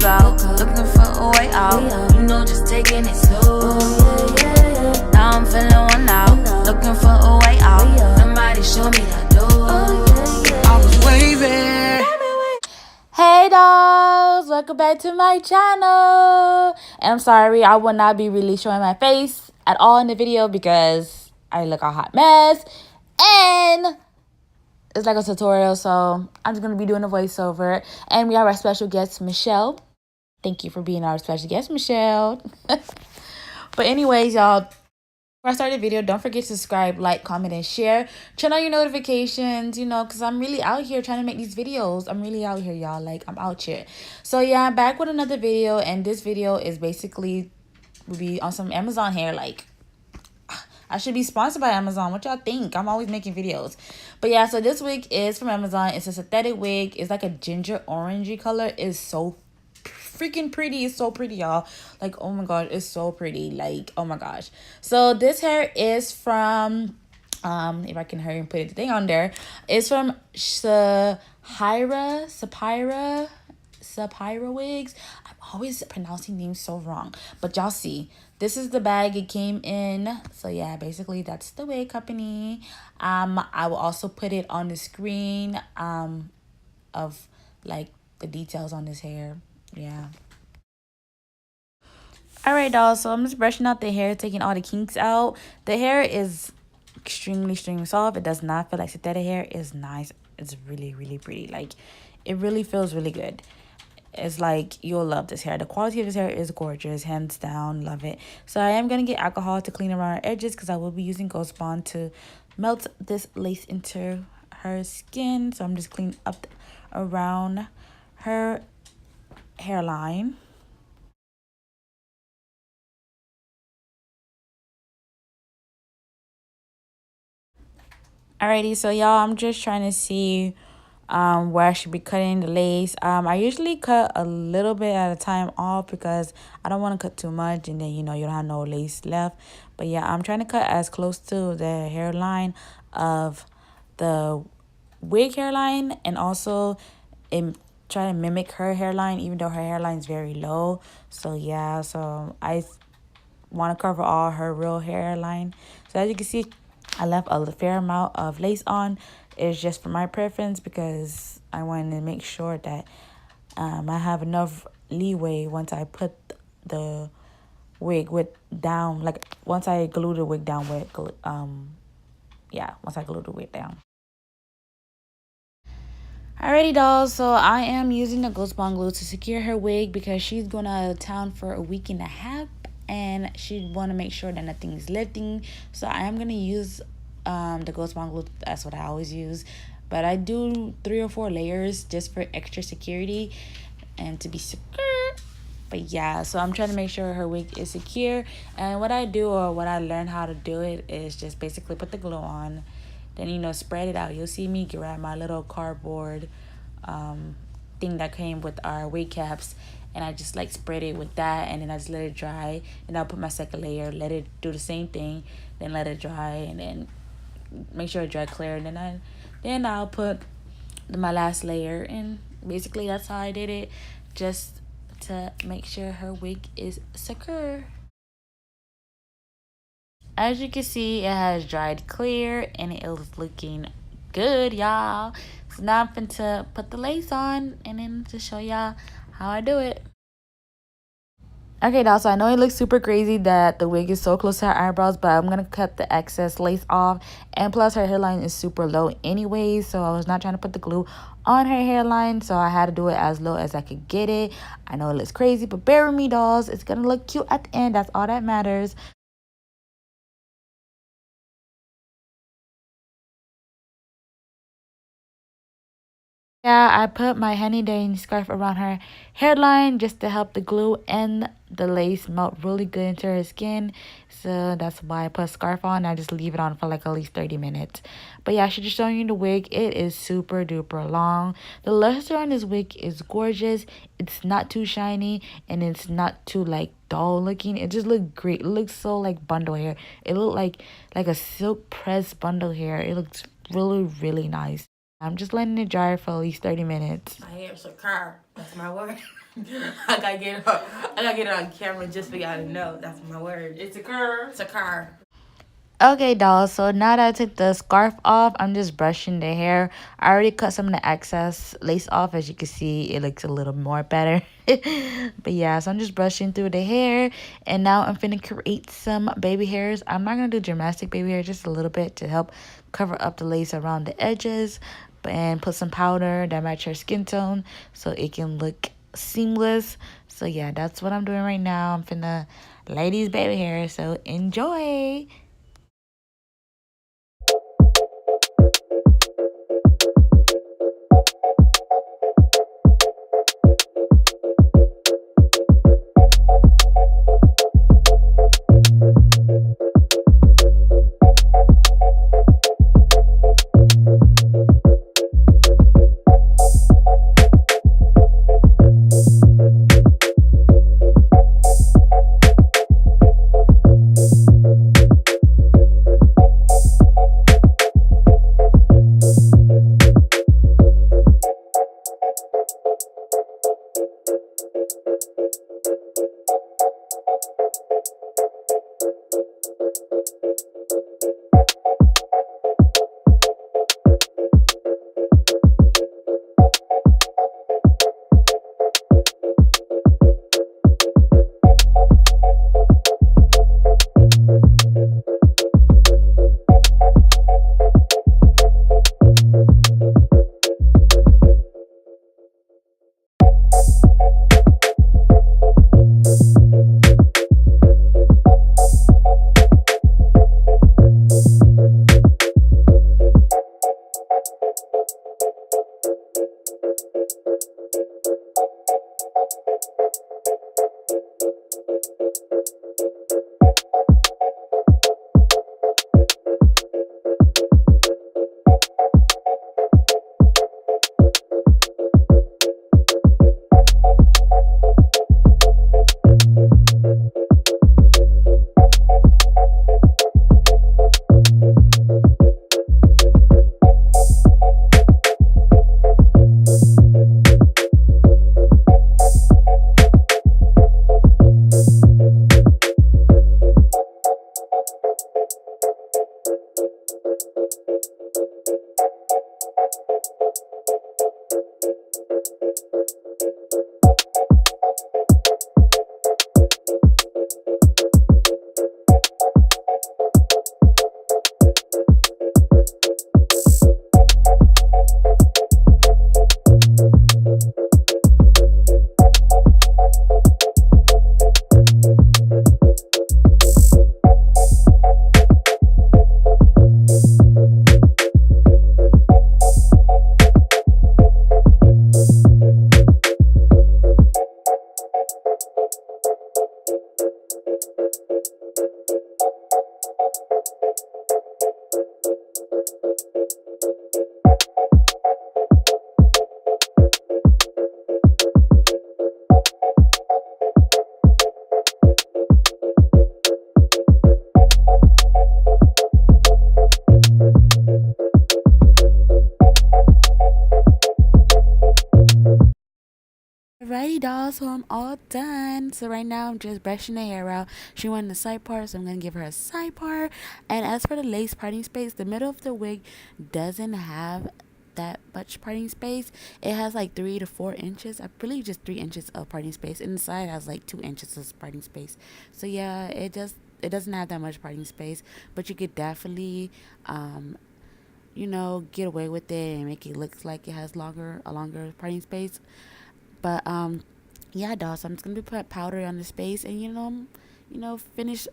about. Looking for a way out, you know, just taking it slow. Now I'm feeling one out, looking for a way out. Somebody show me that door. I was waving. Hey dolls, welcome back to my channel. And I'm sorry, I will not be really showing my face at all in the video because I look a hot mess. And it's like a tutorial, so I'm just going to be doing a voiceover. And we have our special guest, Michelle. Thank you for being our special guest, Michelle. But anyways, y'all, before I start the video, don't forget to subscribe, like, comment, and share. Turn on your notifications, you know, because I'm really out here trying to make these videos. I'm really out here, y'all. Like, I'm out here. So, yeah, I'm back with another video. And this video is basically will be on some Amazon hair. Like, I should be sponsored by Amazon. What y'all think? I'm always making videos. But, yeah, so this wig is from Amazon. It's a synthetic wig. It's like a ginger orangey color. It's so freaking pretty. It's so pretty, y'all. Like, oh my god, it's so pretty. Like, oh my gosh. So this hair is from if I can hurry and put the thing on there, it's from Sapphirewigs. I'm always pronouncing names so wrong, but y'all see, this is the bag it came in. So yeah, basically that's the wig company. I will also put it on the screen of like the details on this hair. Yeah. All right, dolls, so I'm just brushing out the hair, taking all the kinks out. The hair is extremely soft. It does not feel like synthetic hair. It's nice. It's really pretty. Like, it really feels really good. It's like, you'll love this hair. The quality of this hair is gorgeous, hands down. Love it. So I am gonna get alcohol to clean around her edges because I will be using Ghost Bond to melt this lace into her skin. So I'm just cleaning up around her hairline. Alrighty, so y'all, I'm just trying to see where I should be cutting the lace. I usually cut a little bit at a time off because I don't want to cut too much and then, you know, you don't have no lace left. But yeah, I'm trying to cut as close to the hairline of the wig hairline, and also try to mimic her hairline, even though her hairline is very low. So yeah, so I want to cover all her real hairline. So as you can see, I left a fair amount of lace on. It's just for my preference because I wanted to make sure that I have enough leeway once I put the wig down. Like, once I glue the wig down with, yeah, once I glue the wig down. Alrighty, dolls, so I am using the Ghost Bond glue to secure her wig because she's going out of town for a week and a half. And she want to make sure that nothing is lifting. So I am going to use the Ghost Bond glue. That's what I always use. But I do 3 or 4 layers just for extra security and to be secure. But yeah, so I'm trying to make sure her wig is secure. And what I do, or what I learned how to do it, is just basically put the glue on. Then, you know, spread it out. You'll see me grab my little cardboard thing that came with our wig caps. And I just like spread it with that, and then I just let it dry. And I'll put my second layer, let it do the same thing, then let it dry, and then make sure it dry clear. And then I'll put my last layer, and basically that's how I did it, just to make sure her wig is secure. As you can see, it has dried clear, and it is looking good, y'all. So now I'm going to put the lace on, and then to show y'all how I do it. Okay, now, so I know it looks super crazy that the wig is so close to her eyebrows, but I'm gonna cut the excess lace off. And plus, her hairline is super low anyway, so I was not trying to put the glue on her hairline, so I had to do it as low as I could get it. I know it looks crazy, but bear with me, dolls. It's gonna look cute at the end. That's all that matters. Yeah, I put my honey day scarf around her hairline just to help the glue and the lace melt really good into her skin. So that's why I put a scarf on. I just leave it on for like at least 30 minutes. But yeah, I should just show you the wig. It is super duper long. The luster on this wig is gorgeous. It's not too shiny and it's not too like dull looking. It just looked great. It looks so like bundle hair. It looked like a silk press bundle hair. It looks really nice. I'm just letting it dry for at least 30 minutes. My hair's a car. That's my word. I gotta get it on camera just for y'all to know. That's my word. It's a car. It's a car. Okay, dolls, so now that I took the scarf off, I'm just brushing the hair. I already cut some of the excess lace off. As you can see, it looks a little more better. But yeah, so I'm just brushing through the hair. And now I'm finna create some baby hairs. I'm not gonna do gymnastic baby hair, just a little bit to help cover up the lace around the edges. And put some powder that match your skin tone so it can look seamless. So yeah, that's what I'm doing right now. I'm finna lay these baby hairs, so enjoy. Alrighty, dolls, so I'm all done. So right now I'm just brushing the hair out. She wanted a side part, so I'm gonna give her a side part. And as for the lace parting space, the middle of the wig doesn't have that much parting space. It has like 3 to 4 inches. I believe just 3 inches of parting space. And the side has like 2 inches of parting space. So yeah, it doesn't have that much parting space, but you could definitely get away with it and make it look like it has a longer parting space. But yeah, dolls. So I'm just gonna be putting powder on the space and finish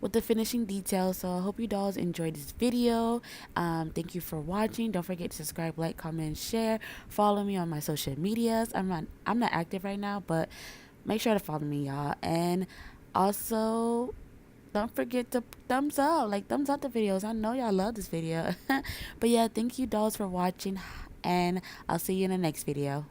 with the finishing details. So I hope you dolls enjoyed this video. Thank you for watching. Don't forget to subscribe, like, comment, and share. Follow me on my social medias. I'm not active right now, but make sure to follow me, y'all. And also, don't forget to thumbs up the videos. I know y'all love this video. But yeah, thank you dolls for watching, and I'll see you in the next video.